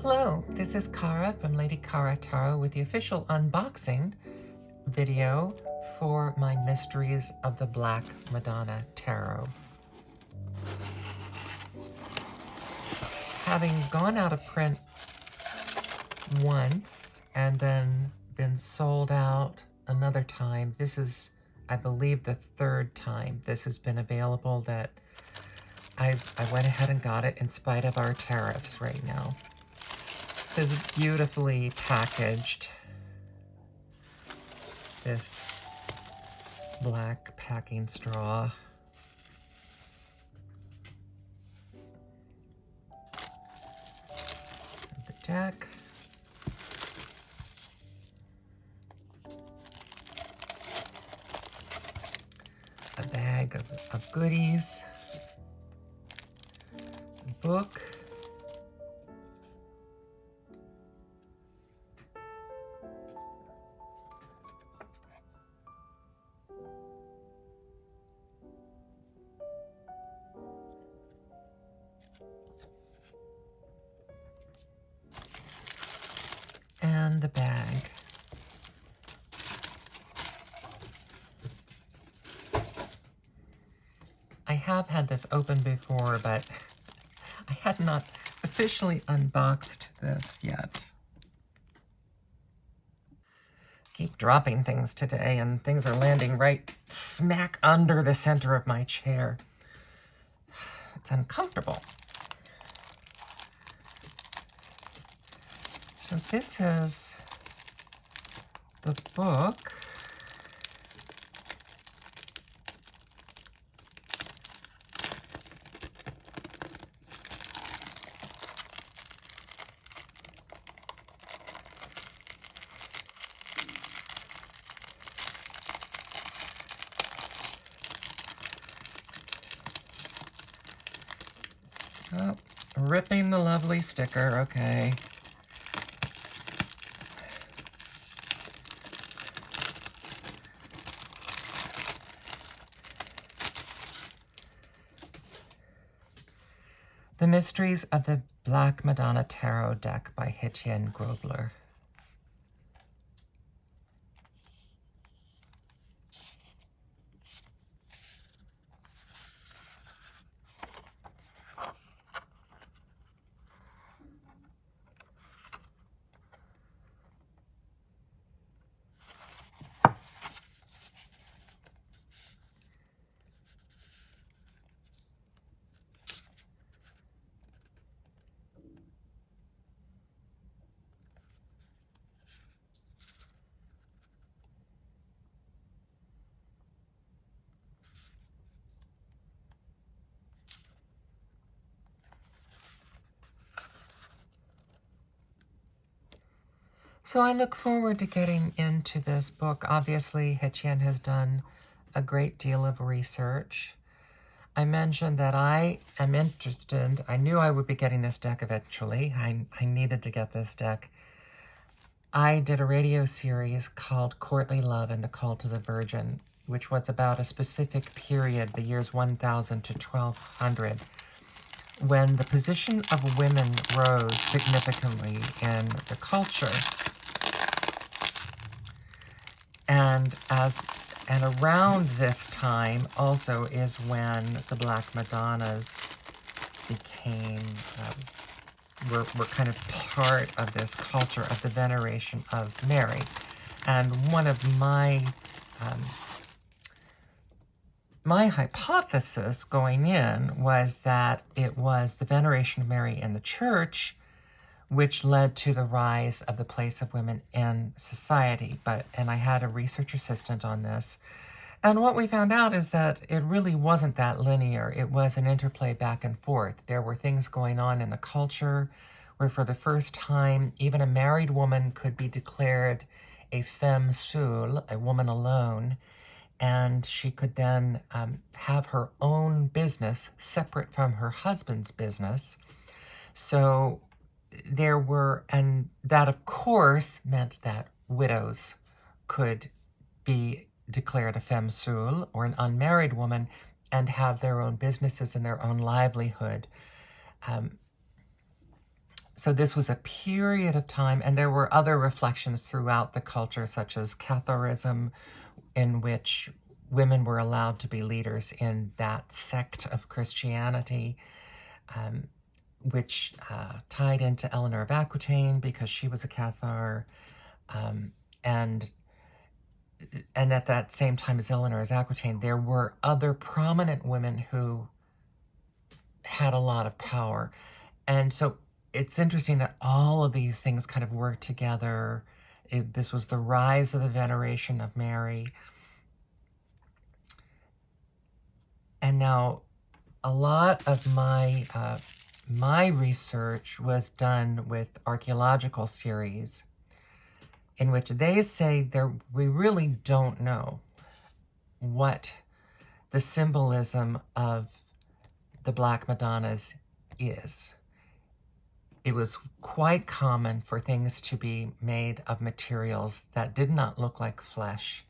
Hello, this is Cara from Lady Cara Tarot with the official unboxing video for my Mysteries of the Black Madonna Tarot. Having gone out of print once and then been sold out another time, this is, I believe, the third time this has been available that I went ahead and got it in spite of our tariffs right now. This is beautifully packaged. This black packing straw. The deck. A bag of goodies. A book. And the bag. I have had this open before, but I had not officially unboxed this yet. Keep dropping things today, and things are landing right smack under the center of my chair. It's uncomfortable. So this is the book. Oh, ripping the lovely sticker, okay. The Mysteries of the Black Madonna Tarot Deck by Hettienne Grobler. So I look forward to getting into this book. Obviously, Hettienne has done a great deal of research. I mentioned that I am interested. I knew I would be getting this deck eventually. I needed to get this deck. I did a radio series called Courtly Love and the Call to the Virgin, which was about a specific period, the years 1000 to 1200, when the position of women rose significantly in the culture. And around this time also is when the Black Madonnas became, were kind of part of this culture of the veneration of Mary. And one of my hypothesis going in was that it was the veneration of Mary in the church which led to the rise of the place of women in society. And I had a research assistant on this. And what we found out is that it really wasn't that linear. It was an interplay back and forth. There were things going on in the culture where for the first time, even a married woman could be declared a femme seule, a woman alone, and she could then have her own business separate from her husband's business. So there were, and that of course meant that widows could be declared a femme seule or an unmarried woman and have their own businesses and their own livelihood. So this was a period of time, and there were other reflections throughout the culture, such as Catholicism, in which women were allowed to be leaders in that sect of Christianity, um, which tied into Eleanor of Aquitaine because she was a Cathar, um, and at that same time as Eleanor of Aquitaine, there were other prominent women who had a lot of power. And so it's interesting that all of these things kind of work together. This was the rise of the veneration of Mary. And now a lot of my research was done with archaeological series in which they say we really don't know what the symbolism of the Black Madonnas is. It was quite common for things to be made of materials that did not look like flesh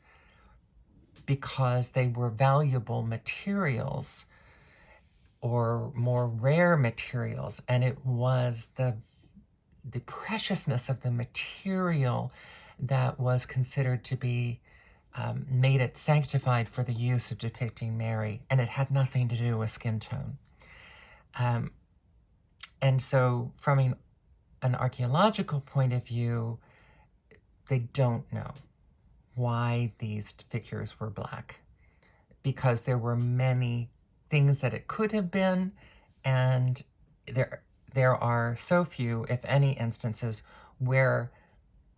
because they were valuable materials or more rare materials, and it was the preciousness of the material that was considered to be made it sanctified for the use of depicting Mary, and it had nothing to do with skin tone. And so from an archaeological point of view, they don't know why these figures were black, because there were many things that it could have been, and there are so few, if any, instances where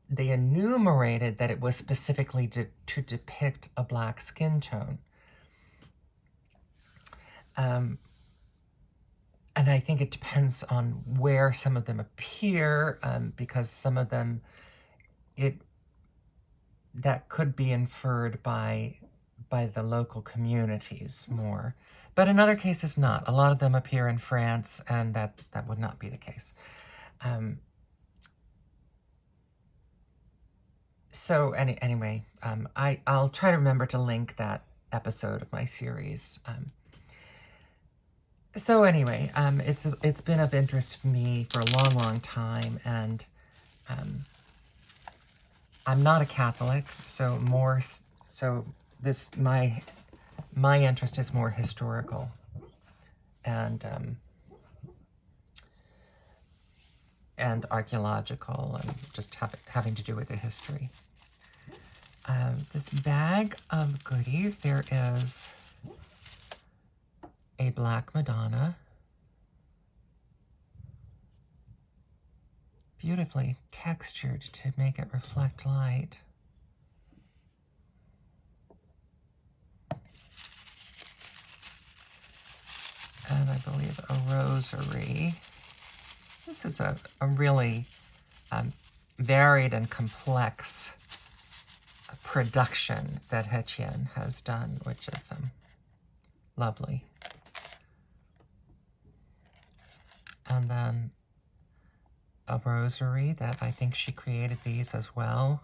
they enumerated that it was specifically to depict a black skin tone. And I think it depends on where some of them appear, because some of them, that could be inferred by the local communities more. But in other cases, not. A lot of them appear in France, and that would not be the case. So anyway, I'll try to remember to link that episode of my series. So anyway, it's been of interest to me for a long, long time, and I'm not a Catholic, so my interest is more historical, and archaeological, and just having to do with the history. This bag of goodies, there is a Black Madonna, beautifully textured to make it reflect light. And I believe a rosary. This is a really varied and complex production that Hettienne has done, which is lovely. And then a rosary that I think she created these as well.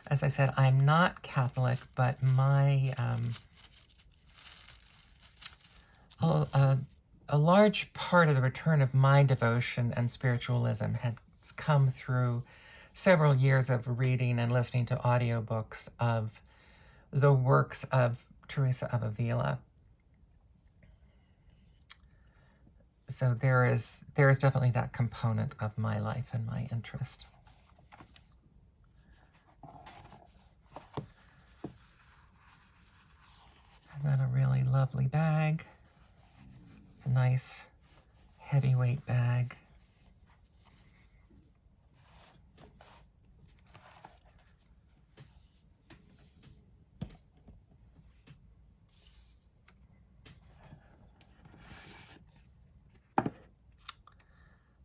As I said, I'm not Catholic, but a large part of the return of my devotion and spiritualism has come through several years of reading and listening to audiobooks of the works of Teresa of Avila. So there is definitely that component of my life and my interest. And then a really lovely bag. It's a nice heavyweight bag.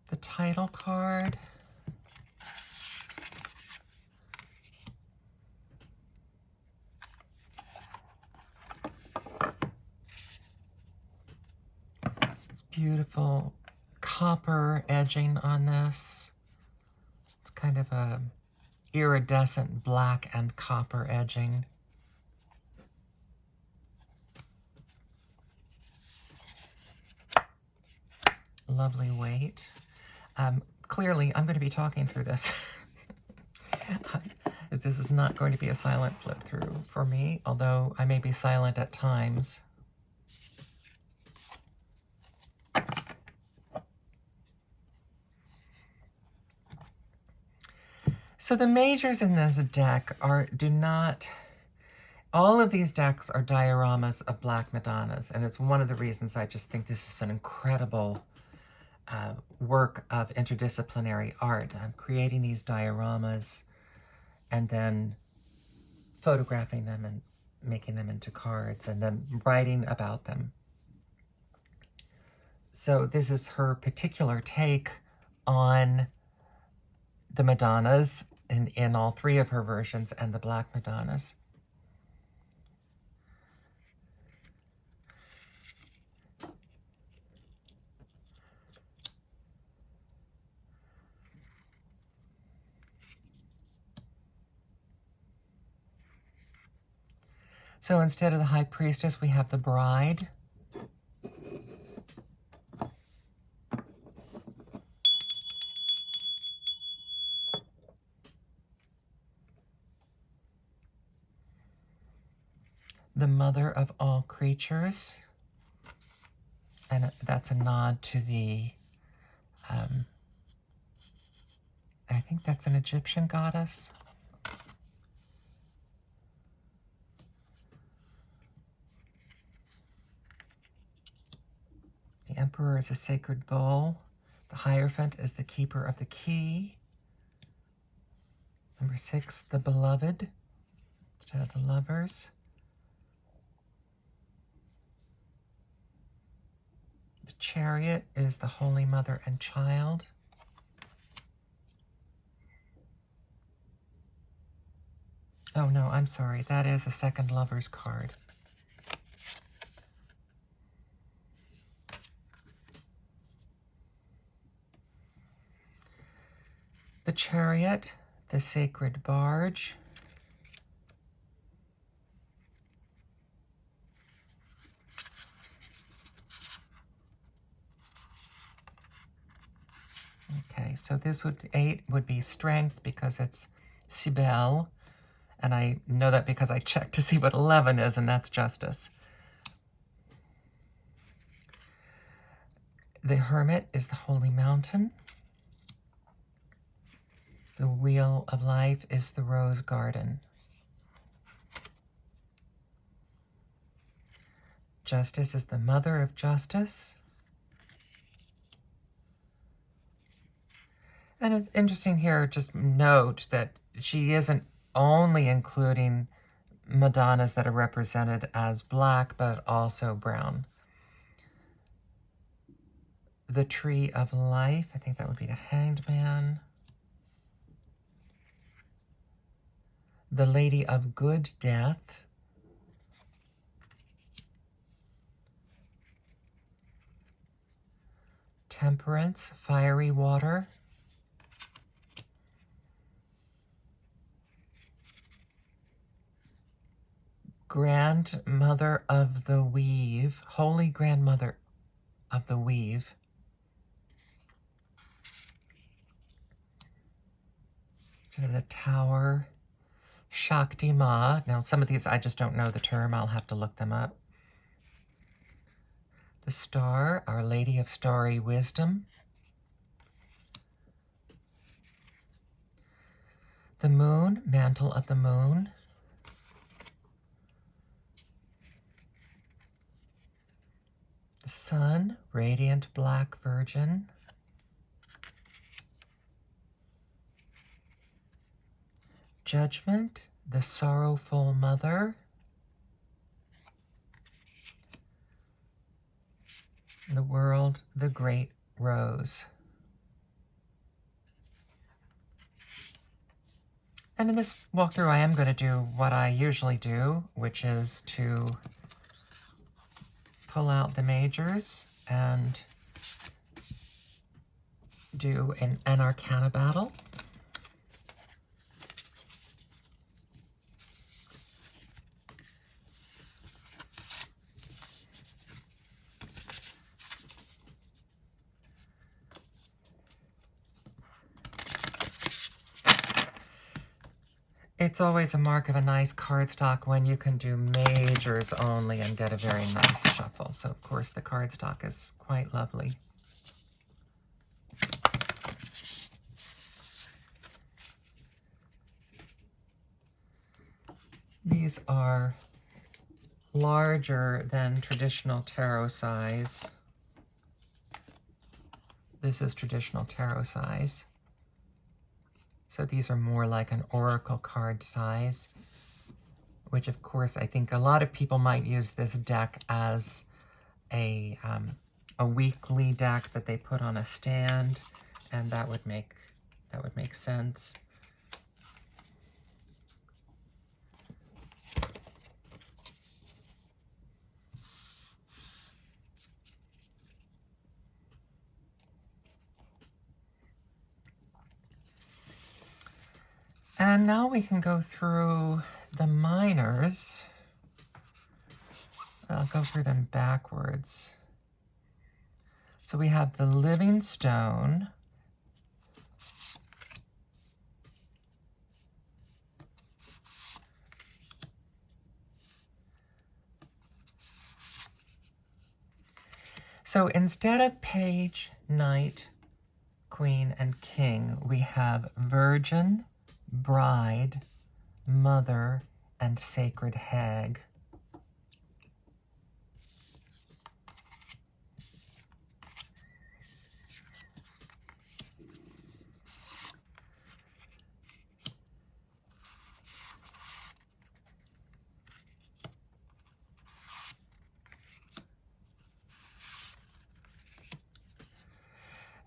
The title card. It's beautiful copper edging on this. It's kind of a iridescent black and copper edging. lovely weight. Clearly, I'm going to be talking through this. This is not going to be a silent flip through for me, although I may be silent at times. So the majors in this deck all of these decks are dioramas of Black Madonnas, and it's one of the reasons I just think this is an incredible work of interdisciplinary art. I'm creating these dioramas and then photographing them and making them into cards and then writing about them. So this is her particular take on the Madonnas in all three of her versions and the Black Madonnas. So instead of the High Priestess, we have the Bride. The Mother of all creatures. And that's a nod to the, I think that's an Egyptian goddess. The Emperor is a sacred bull. The Hierophant is the keeper of the key. Number 6, the Beloved, instead of the Lovers. The Chariot is the Holy Mother and Child. Oh no, I'm sorry, that is a second Lovers card. The Chariot, the Sacred Barge. Okay, so this 8 would be Strength because it's Cybele, and I know that because I checked to see what 11 is, and that's Justice. The Hermit is the Holy Mountain. The Wheel of Life is the Rose Garden. Justice is the Mother of Justice. And it's interesting here, just note that she isn't only including Madonnas that are represented as black, but also brown. The Tree of Life, I think that would be the Hanged Man. The Lady of Good Death. Temperance, Fiery Water. Grandmother of the Weave, Holy Grandmother of the Weave. To the Tower. Shakti Ma. Now, some of these I just don't know the term. I'll have to look them up. The Star, Our Lady of Starry Wisdom. The Moon, Mantle of the Moon. The Sun, Radiant Black Virgin. Judgment, the Sorrowful Mother. The World, the Great Rose. And in this walkthrough, I am going to do what I usually do, which is to pull out the majors and do an Arcana Battle. It's always a mark of a nice cardstock when you can do majors only and get a very nice shuffle. So, of course, the cardstock is quite lovely. These are larger than traditional tarot size. This is traditional tarot size. So these are more like an oracle card size, which of course I think a lot of people might use this deck as a weekly deck that they put on a stand, and that would make sense. And now we can go through the minors. I'll go through them backwards. So we have the Living Stone. So instead of Page, Knight, Queen, and King, we have Virgin, Bride, Mother, and Sacred Hag.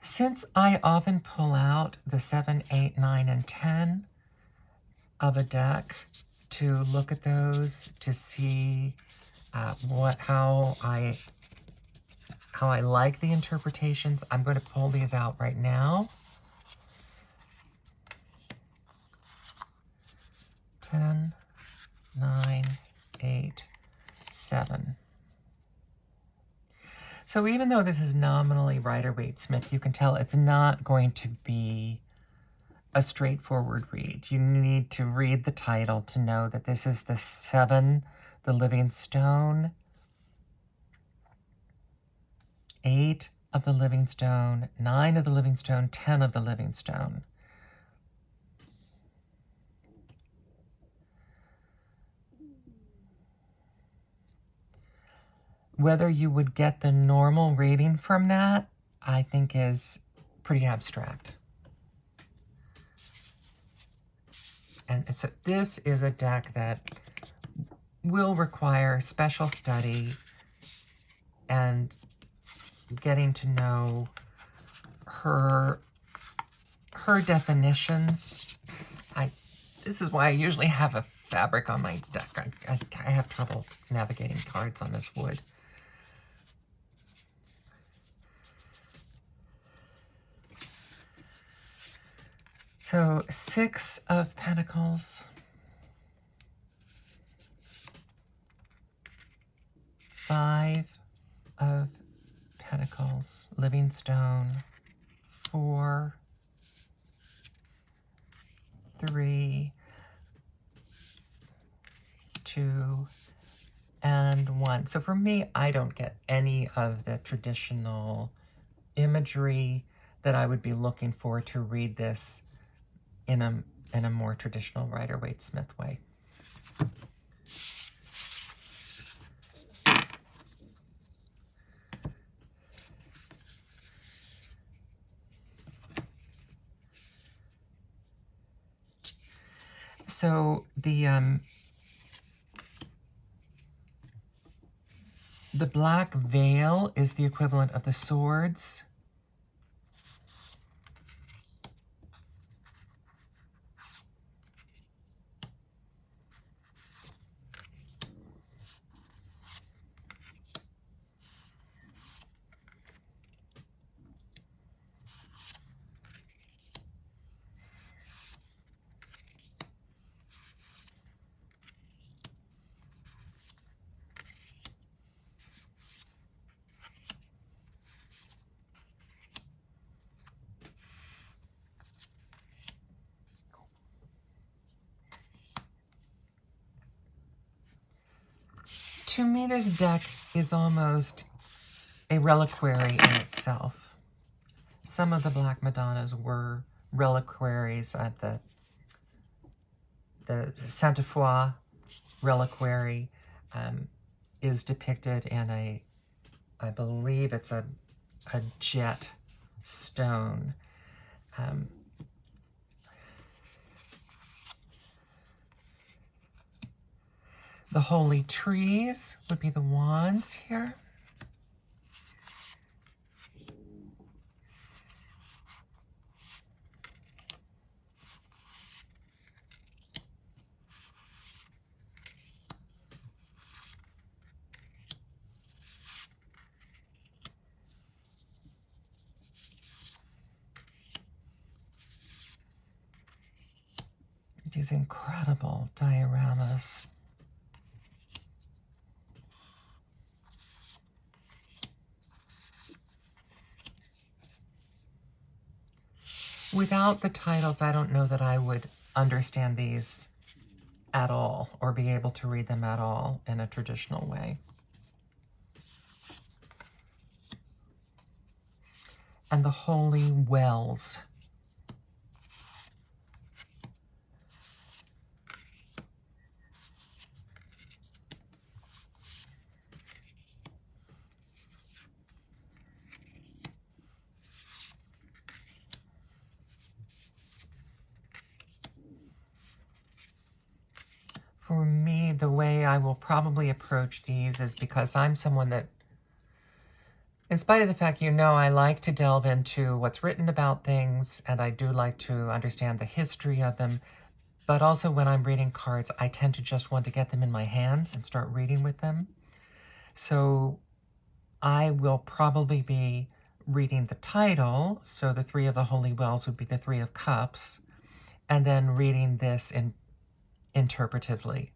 Since I often pull out the 7, 8, 9, and 10 of a deck to look at those to see how I like the interpretations, I'm going to pull these out right now. 10, 9, 8, 7. So even though this is nominally Rider-Waite-Smith, you can tell it's not going to be a straightforward read. You need to read the title to know that this is the 7, the Living Stone, 8 of the Living Stone, 9 of the Living Stone, 10 of the Living Stone. Whether you would get the normal reading from that, I think is pretty abstract. And so this is a deck that will require special study and getting to know her definitions. This is why I usually have a fabric on my deck. I have trouble navigating cards on this wood. So 6 of Pentacles, 5 of Pentacles, Living Stone, 4, 3, 2, and 1. So for me, I don't get any of the traditional imagery that I would be looking for to read this in a more traditional Rider-Waite-Smith way. So the black veil is the equivalent of the swords. To me, this deck is almost a reliquary in itself. Some of the Black Madonnas were reliquaries at the Sainte Foy reliquary is depicted in I believe it's a jet stone. The holy trees would be the wands here. These incredible dioramas. Without the titles, I don't know that I would understand these at all or be able to read them at all in a traditional way. And the holy wells. For me, the way I will probably approach these is because I'm someone that, in spite of the fact, I like to delve into what's written about things, and I do like to understand the history of them, but also when I'm reading cards, I tend to just want to get them in my hands and start reading with them. So I will probably be reading the title, so the Three of the Holy Wells would be the Three of Cups, and then reading this interpretively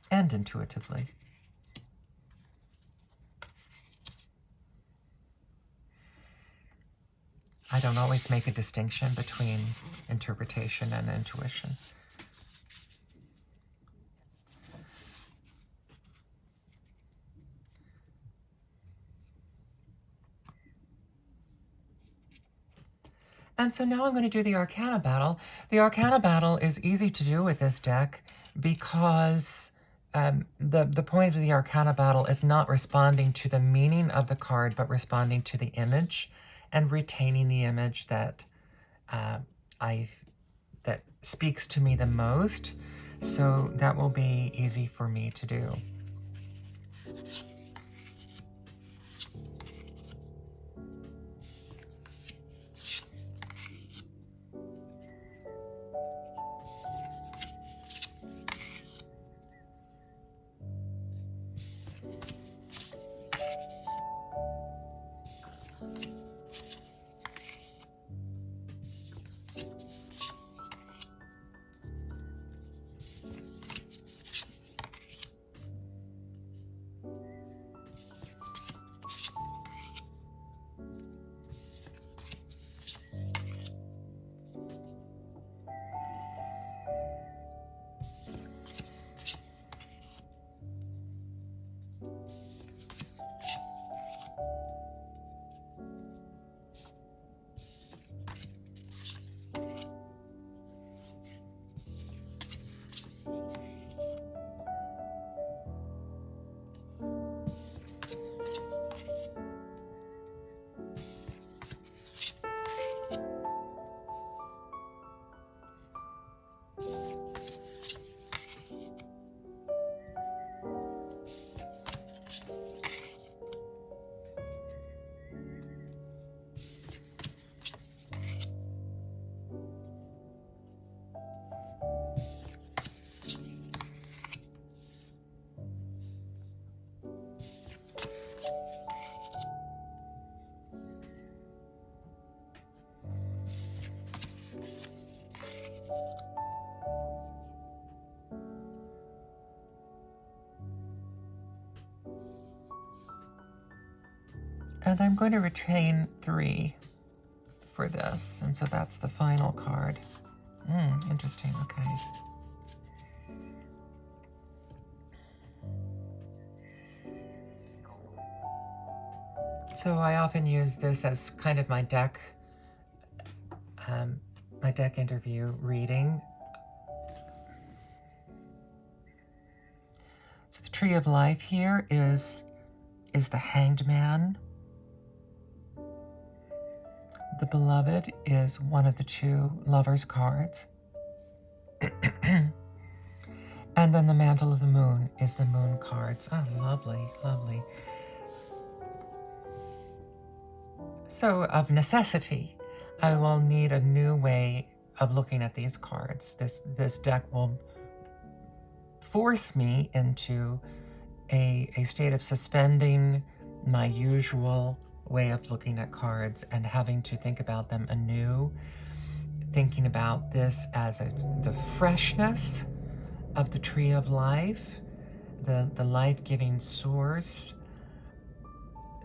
and intuitively. I don't always make a distinction between interpretation and intuition. And so now I'm going to do the Arcana Battle. The Arcana Battle is easy to do with this deck because the point of the Arcana Battle is not responding to the meaning of the card, but responding to the image and retaining the image that that speaks to me the most. So that will be easy for me to do. And I'm going to retain 3 for this, and so that's the final card. Interesting, okay. So I often use this as kind of my deck interview reading. So the Tree of Life here is the Hanged Man. The Beloved is one of the two Lovers cards. And then the Mantle of the Moon is the Moon cards. Oh, lovely, lovely. So of necessity, I will need a new way of looking at these cards. This deck will force me into a state of suspending my usual way of looking at cards and having to think about them anew, thinking about this as the freshness of the Tree of Life, the life-giving source,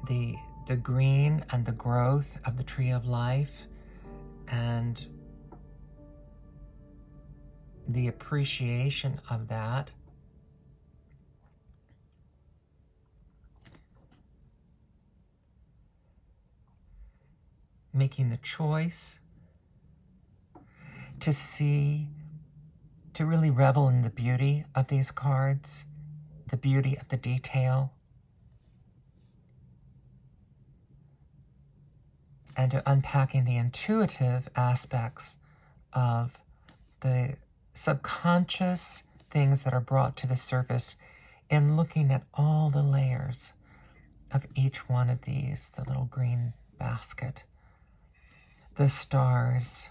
the green and the growth of the Tree of Life, and the appreciation of that. Making the choice to see, to really revel in the beauty of these cards, the beauty of the detail, and to unpacking the intuitive aspects of the subconscious things that are brought to the surface in looking at all the layers of each one of these, the little green basket, the stars,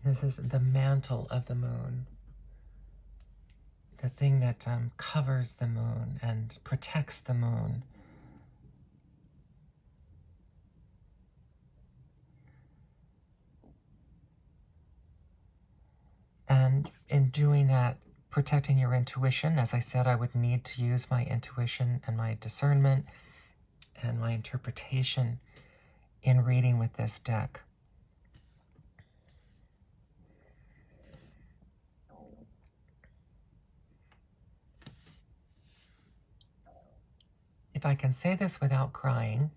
this is the mantle of the moon, the thing that covers the moon and protects the moon. And in doing that, protecting your intuition, as I said, I would need to use my intuition and my discernment and my interpretation in reading with this deck. If I can say this without crying,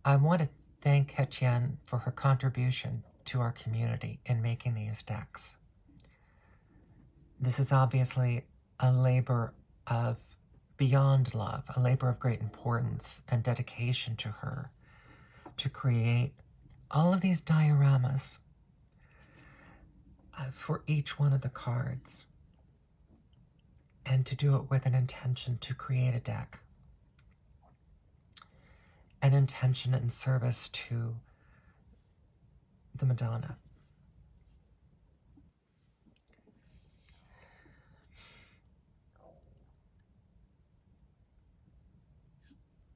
I want to thank Hettienne for her contribution to our community in making these decks. This is obviously a labor of beyond love, a labor of great importance and dedication to her to create all of these dioramas for each one of the cards, and to do it with an intention to create a deck, an intention in service to the Madonna.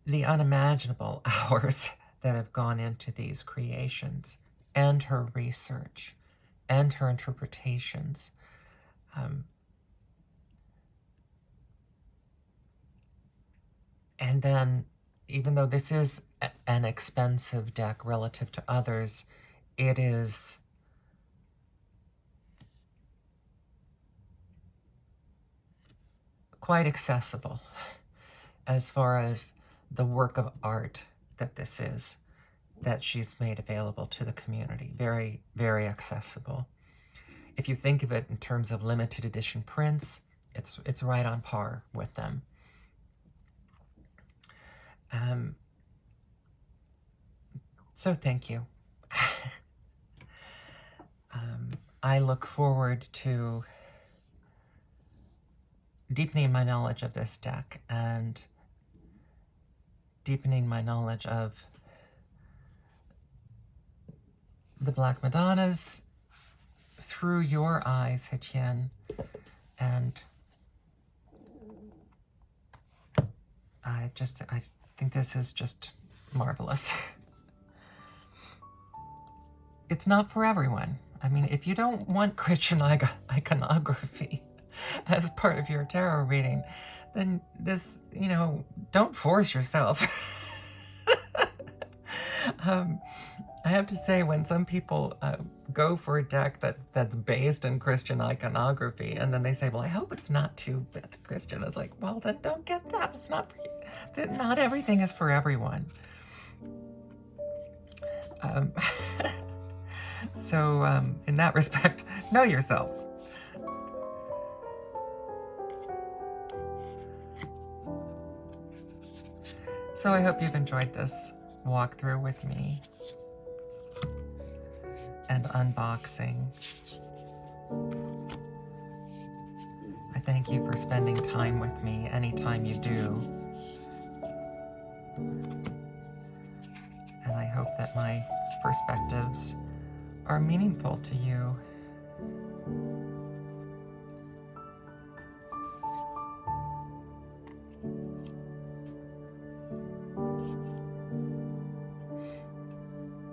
The unimaginable hours that have gone into these creations, and her research, and her interpretations. And then, even though this is an expensive deck relative to others, it is quite accessible as far as the work of art that this is, that she's made available to the community. Very, very accessible. If you think of it in terms of limited edition prints, it's right on par with them. So thank you. I look forward to deepening my knowledge of this deck and deepening my knowledge of the Black Madonnas through your eyes, Hettienne. And I think this is just marvelous. It's not for everyone. I mean, if you don't want Christian iconography as part of your tarot reading, then this, don't force yourself. I have to say, when some people go for a deck that's based in Christian iconography, and then they say, well, I hope it's not too Christian. It's like, well, then don't get that. It's not, not everything is for everyone. Um, so in that respect, know yourself. So I hope you've enjoyed this walkthrough with me and unboxing. I thank you for spending time with me anytime you do. And I hope that my perspectives are meaningful to you.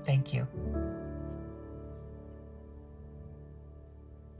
Thank you.